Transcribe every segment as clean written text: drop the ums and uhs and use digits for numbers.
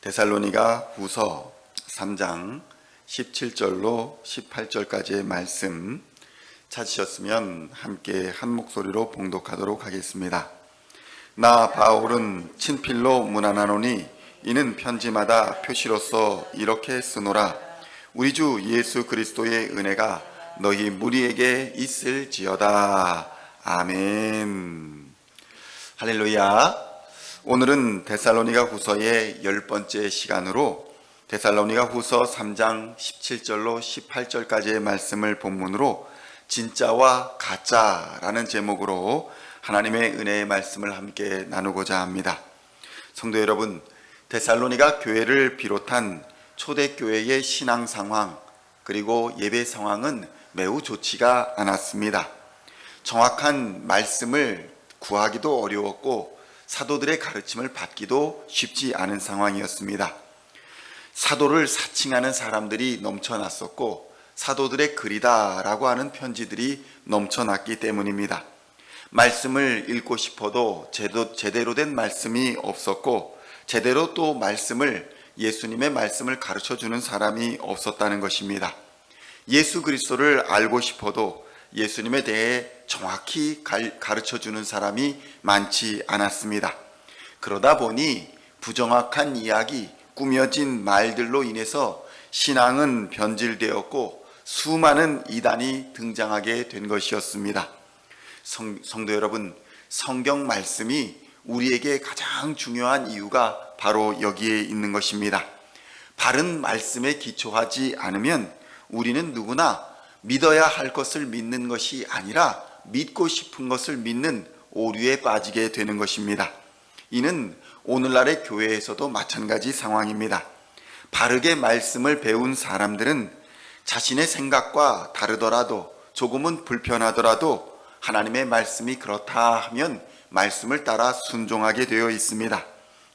데살로니가 후서 3장 17절로 18절까지의 말씀 찾으셨으면 함께 한 목소리로 봉독하도록 하겠습니다. 나 바울은 친필로 문안하노니 이는 편지마다 표시로서 이렇게 쓰노라. 우리 주 예수 그리스도의 은혜가 너희 무리에게 있을지어다. 아멘. 할렐루야. 오늘은 데살로니가 후서의 10번째 시간으로 데살로니가 후서 3장 17절로 18절까지의 말씀을 본문으로 진짜와 가짜라는 제목으로 하나님의 은혜의 말씀을 함께 나누고자 합니다. 성도 여러분, 데살로니가 교회를 비롯한 초대교회의 신앙 상황 그리고 예배 상황은 매우 좋지가 않았습니다. 정확한 말씀을 구하기도 어려웠고 사도들의 가르침을 받기도 쉽지 않은 상황이었습니다. 사도를 사칭하는 사람들이 넘쳐났었고 사도들의 글이다라고 하는 편지들이 넘쳐났기 때문입니다. 말씀을 읽고 싶어도 제대로 된 말씀이 없었고 제대로 또 예수님의 말씀을 가르쳐주는 사람이 없었다는 것입니다. 예수 그리스도를 알고 싶어도 예수님에 대해 정확히 가르쳐주는 사람이 많지 않았습니다. 그러다 보니 부정확한 이야기, 꾸며진 말들로 인해서 신앙은 변질되었고 수많은 이단이 등장하게 된 것이었습니다. 성도 여러분, 성경 말씀이 우리에게 가장 중요한 이유가 바로 여기에 있는 것입니다. 바른 말씀에 기초하지 않으면 우리는 누구나 믿어야 할 것을 믿는 것이 아니라 믿고 싶은 것을 믿는 오류에 빠지게 되는 것입니다. 이는 오늘날의 교회에서도 마찬가지 상황입니다. 바르게 말씀을 배운 사람들은 자신의 생각과 다르더라도 조금은 불편하더라도 하나님의 말씀이 그렇다 하면 말씀을 따라 순종하게 되어 있습니다.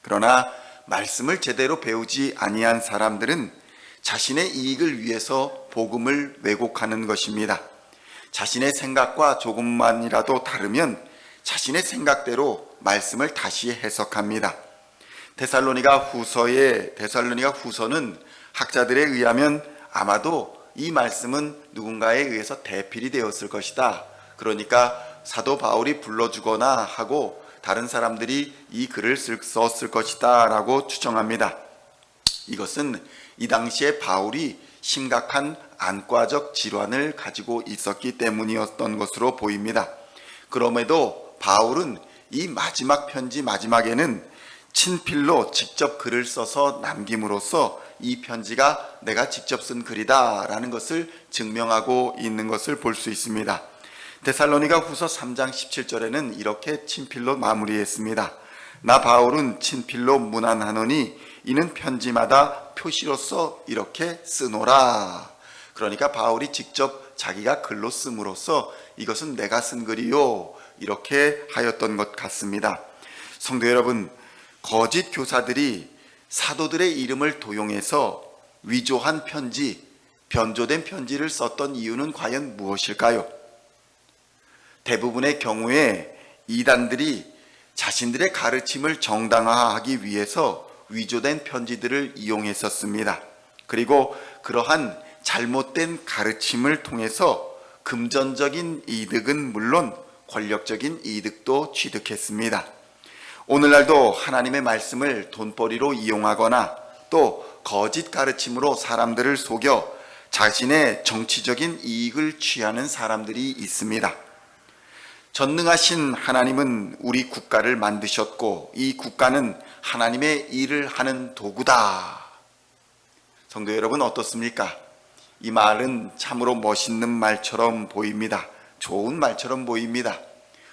그러나 말씀을 제대로 배우지 아니한 사람들은 자신의 이익을 위해서 복음을 왜곡하는 것입니다. 자신의 생각과 조금만이라도 다르면 자신의 생각대로 말씀을 다시 해석합니다. 데살로니가 후서는 학자들에 의하면 아마도 이 말씀은 누군가에 의해서 대필이 되었을 것이다. 그러니까 사도 바울이 불러주거나 하고 다른 사람들이 이 글을 썼을 것이다 라고 추정합니다. 이것은 이 당시에 바울이 심각한 안과적 질환을 가지고 있었기 때문이었던 것으로 보입니다. 그럼에도 바울은 이 마지막 편지 마지막에는 친필로 직접 글을 써서 남김으로써 이 편지가 내가 직접 쓴 글이다 라는 것을 증명하고 있는 것을 볼 수 있습니다. 데살로니가 후서 3장 17절에는 이렇게 친필로 마무리했습니다. 나 바울은 친필로 문안하노니 이는 편지마다 표시로서 이렇게 쓰노라. 그러니까 바울이 직접 자기가 글로 씀으로써 이것은 내가 쓴 글이요 이렇게 하였던 것 같습니다. 성도 여러분, 거짓 교사들이 사도들의 이름을 도용해서 위조한 편지, 변조된 편지를 썼던 이유는 과연 무엇일까요? 대부분의 경우에 이단들이 자신들의 가르침을 정당화하기 위해서 위조된 편지들을 이용했었습니다. 그리고 그러한 잘못된 가르침을 통해서 금전적인 이득은 물론 권력적인 이득도 취득했습니다. 오늘날도 하나님의 말씀을 돈벌이로 이용하거나 또 거짓 가르침으로 사람들을 속여 자신의 정치적인 이익을 취하는 사람들이 있습니다. 전능하신 하나님은 우리 국가를 만드셨고 이 국가는 하나님의 일을 하는 도구다. 성도 여러분 어떻습니까? 이 말은 참으로 멋있는 말처럼 보입니다. 좋은 말처럼 보입니다.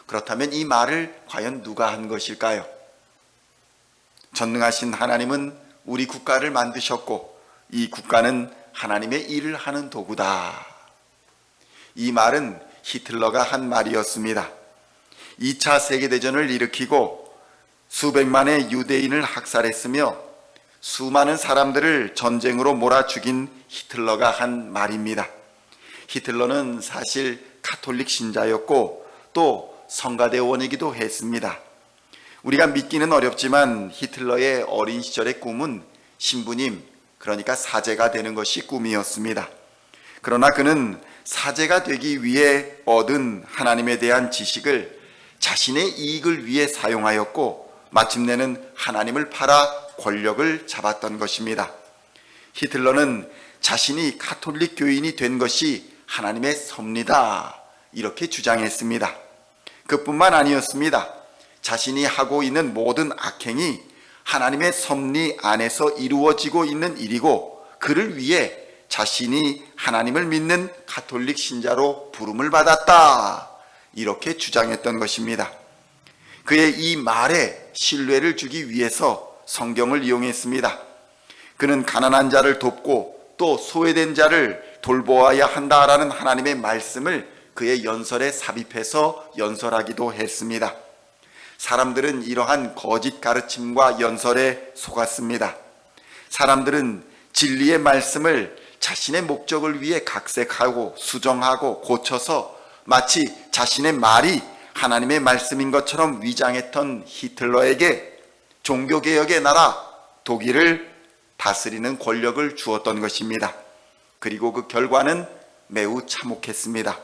그렇다면 이 말을 과연 누가 한 것일까요? 전능하신 하나님은 우리 국가를 만드셨고 이 국가는 하나님의 일을 하는 도구다. 이 말은 히틀러가 한 말이었습니다. 2차 세계대전을 일으키고 수백만의 유대인을 학살했으며 수많은 사람들을 전쟁으로 몰아 죽인 히틀러가 한 말입니다. 히틀러는 사실 가톨릭 신자였고 또 성가대원이기도 했습니다. 우리가 믿기는 어렵지만 히틀러의 어린 시절의 꿈은 신부님, 그러니까 사제가 되는 것이 꿈이었습니다. 그러나 그는 사제가 되기 위해 얻은 하나님에 대한 지식을 자신의 이익을 위해 사용하였고 마침내는 하나님을 팔아 권력을 잡았던 것입니다. 히틀러는 자신이 가톨릭 교인이 된 것이 하나님의 섭리다, 이렇게 주장했습니다. 그뿐만 아니었습니다. 자신이 하고 있는 모든 악행이 하나님의 섭리 안에서 이루어지고 있는 일이고 그를 위해 자신이 하나님을 믿는 가톨릭 신자로 부름을 받았다, 이렇게 주장했던 것입니다. 그의 이 말에 신뢰를 주기 위해서 성경을 이용했습니다. 그는 가난한 자를 돕고 또 소외된 자를 돌보아야 한다라는 하나님의 말씀을 그의 연설에 삽입해서 연설하기도 했습니다. 사람들은 이러한 거짓 가르침과 연설에 속았습니다. 사람들은 진리의 말씀을 자신의 목적을 위해 각색하고 수정하고 고쳐서 마치 자신의 말이 하나님의 말씀인 것처럼 위장했던 히틀러에게 종교개혁의 나라 독일을 다스리는 권력을 주었던 것입니다. 그리고 그 결과는 매우 참혹했습니다.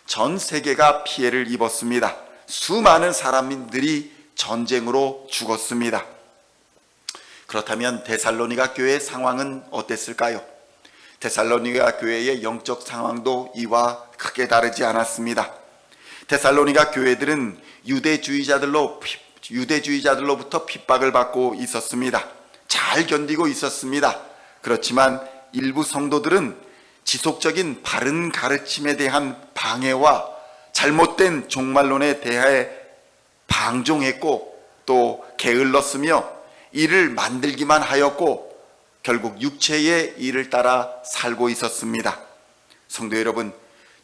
전 세계가 피해를 입었습니다. 수많은 사람들이 전쟁으로 죽었습니다. 그렇다면 데살로니가 교회의 상황은 어땠을까요? 데살로니가 교회의 영적 상황도 이와 크게 다르지 않았습니다. 데살로니가 교회들은 유대주의자들로부터 핍박을 받고 있었습니다. 잘 견디고 있었습니다. 그렇지만 일부 성도들은 지속적인 바른 가르침에 대한 방해와 잘못된 종말론에 대해 방종했고 또 게을렀으며 이를 만들기만 하였고 결국 육체의 일을 따라 살고 있었습니다. 성도 여러분,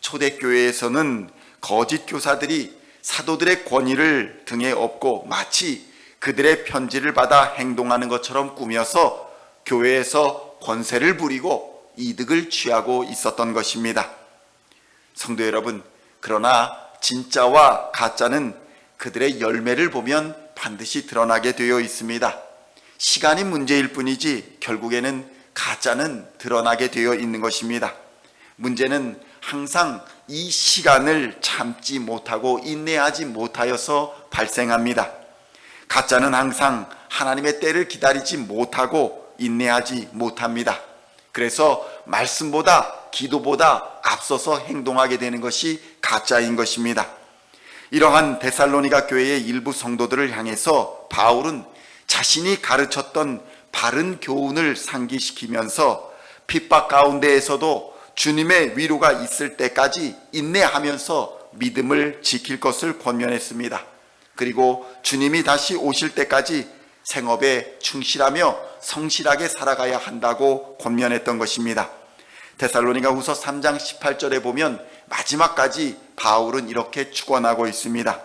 초대교회에서는 거짓 교사들이 사도들의 권위를 등에 업고 마치 그들의 편지를 받아 행동하는 것처럼 꾸며서 교회에서 권세를 부리고 이득을 취하고 있었던 것입니다. 성도 여러분, 그러나 진짜와 가짜는 그들의 열매를 보면 반드시 드러나게 되어 있습니다. 시간이 문제일 뿐이지 결국에는 가짜는 드러나게 되어 있는 것입니다. 문제는 항상 이 시간을 참지 못하고 인내하지 못하여서 발생합니다. 가짜는 항상 하나님의 때를 기다리지 못하고 인내하지 못합니다. 그래서 말씀보다 기도보다 앞서서 행동하게 되는 것이 가짜인 것입니다. 이러한 데살로니가 교회의 일부 성도들을 향해서 바울은 자신이 가르쳤던 바른 교훈을 상기시키면서 핍박 가운데에서도 주님의 위로가 있을 때까지 인내하면서 믿음을 지킬 것을 권면했습니다. 그리고 주님이 다시 오실 때까지 생업에 충실하며 성실하게 살아가야 한다고 권면했던 것입니다. 데살로니가 후서 3장 18절에 보면 마지막까지 바울은 이렇게 축원하고 있습니다.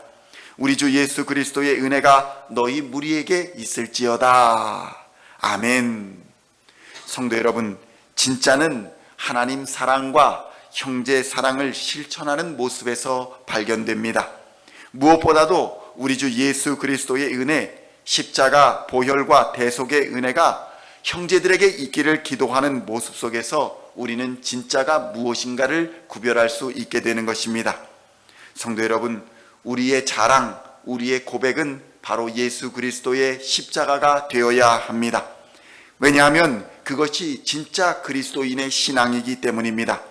우리 주 예수 그리스도의 은혜가 너희 무리에게 있을지어다. 아멘. 성도 여러분, 진짜는 하나님 사랑과 형제 사랑을 실천하는 모습에서 발견됩니다. 무엇보다도 우리 주 예수 그리스도의 은혜, 십자가 보혈과 대속의 은혜가 형제들에게 있기를 기도하는 모습 속에서 우리는 진짜가 무엇인가를 구별할 수 있게 되는 것입니다. 성도 여러분, 우리의 자랑, 우리의 고백은 바로 예수 그리스도의 십자가가 되어야 합니다. 왜냐하면 그것이 진짜 그리스도인의 신앙이기 때문입니다.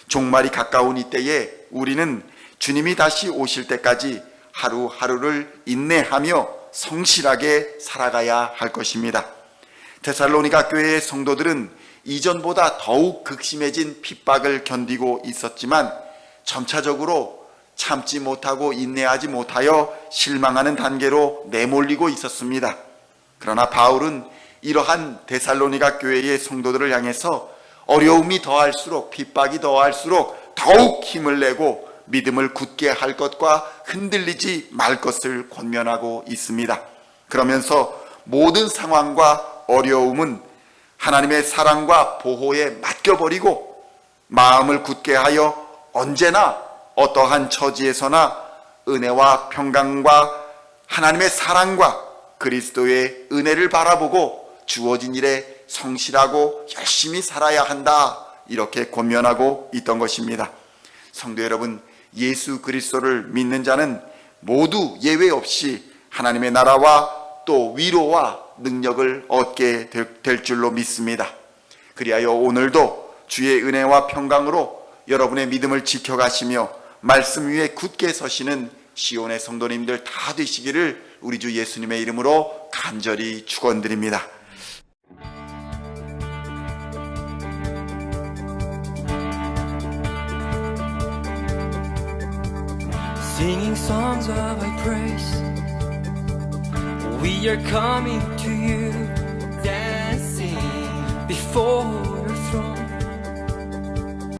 종말이 가까운 이때에 우리는 주님이 다시 오실 때까지 하루하루를 인내하며 성실하게 살아가야 할 것입니다. 데살로니가 교회의 성도들은 이전보다 더욱 극심해진 핍박을 견디고 있었지만 점차적으로 참지 못하고 인내하지 못하여 실망하는 단계로 내몰리고 있었습니다. 그러나 바울은 이러한 데살로니가 교회의 성도들을 향해서 어려움이 더할수록, 핍박이 더할수록 더욱 힘을 내고 믿음을 굳게 할 것과 흔들리지 말 것을 권면하고 있습니다. 그러면서 모든 상황과 어려움은 하나님의 사랑과 보호에 맡겨버리고 마음을 굳게 하여 언제나 어떠한 처지에서나 은혜와 평강과 하나님의 사랑과 그리스도의 은혜를 바라보고 주어진 일에 성실하고 열심히 살아야 한다. 이렇게 권면하고 있던 것입니다. 성도 여러분, 예수 그리스도를 믿는 자는 모두 예외 없이 하나님의 나라와 또 위로와 능력을 얻게 될 줄로 믿습니다. 그리하여 오늘도 주의 은혜와 평강으로 여러분의 믿음을 지켜가시며 말씀 위에 굳게 서시는 시온의 성도님들 다 되시기를 우리 주 예수님의 이름으로 간절히 축원드립니다. Singing songs of thy praise, we are coming to you, dancing before